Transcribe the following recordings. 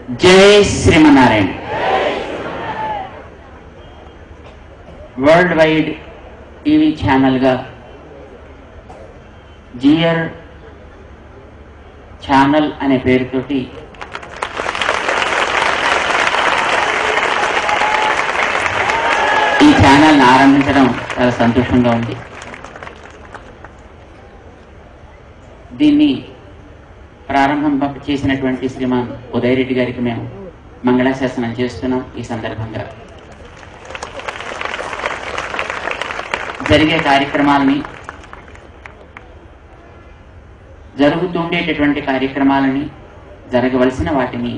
जय Srimannarayana. World wide TV channel गा GR channel అనే పేరుతోటి ఈ ఛానల్ని ఆరంభించడం చాలా సంతోషంగా ఉంది. దీన్ని ప్రారంభం చేసినటువంటి శ్రీమాన్ ఉదయ్ రెడ్డి గారికి మేము మంగళాశాసనం చేస్తున్నాం. ఈ సందర్భంగా జరిగే కార్యక్రమాలని, జరుగుతుండేటటువంటి కార్యక్రమాలని, జరగవలసిన వాటిని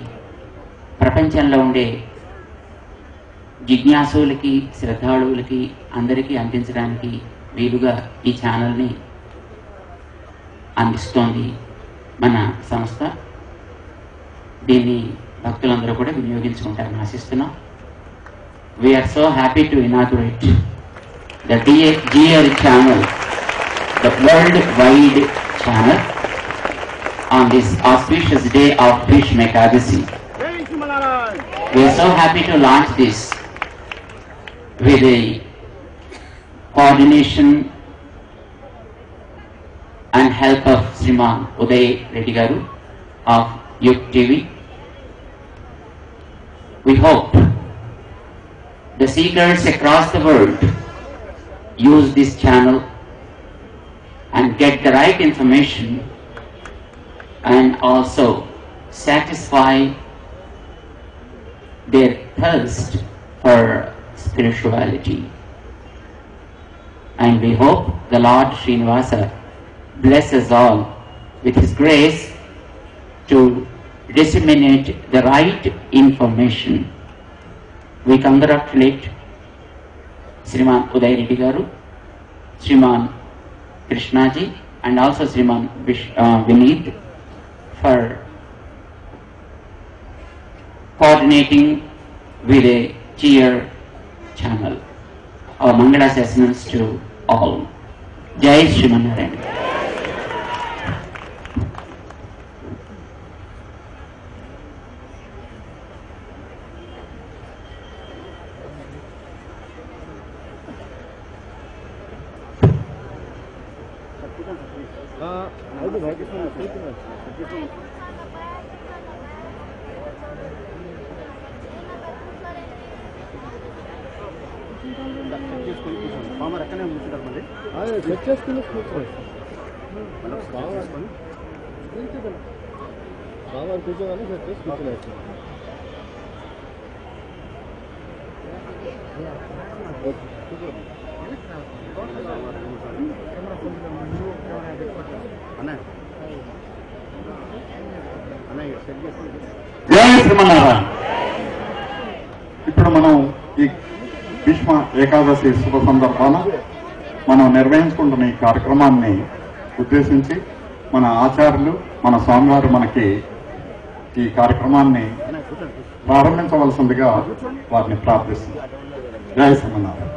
ప్రపంచంలో ఉండే జిజ్ఞాసులకి, శ్రద్ధాళువులకి అందరికీ అందించడానికి వీలుగా ఈ ఛానల్ని అందిస్తోంది మన సంస్థ. దీన్ని భక్తులందరూ కూడా వినియోగించుకుంటారని ఆశిస్తున్నాం. We are so happy to inaugurate the GR channel, the world wide channel, on this auspicious day of Bhishma Ekadasi. We are so happy to launch this with a coordination and help of Sriman Uday Reddy Garu of Yug TV. We hope the seekers across the world use this channel and get the right information and also satisfy their thirst for spirituality. And we hope the Lord Srinivasa bless us all with His grace to disseminate the right information. We congratulate Sriman Uday Reddy Garu, Sriman Krishna Ji, and also Sriman Vineet for coordinating with a GR channel. Our Mangala Sessions to all. Jai Shrimanarayan. Farmer ఎక్కడనే కూర్చుంటారు. మళ్ళీ check చేసుకుని కూర్చోవాలి. Farmer కూర్చోగానే check చేసి కూర్చోలేదు. జై శ్రీమన్నారాయణ. ఇప్పుడు మనం ఈ భీష్మ ఏకాదశి శుభ సందర్భాన మనం నిర్వహించుకుంటున్న ఈ కార్యక్రమాన్ని ఉద్దేశించి మన ఆచార్యులు, మన స్వామివారు మనకి ఈ కార్యక్రమాన్ని ప్రారంభించవలసిందిగా వారిని ప్రార్థిస్తున్నారు. జై శ్రీమన్నారాయణ.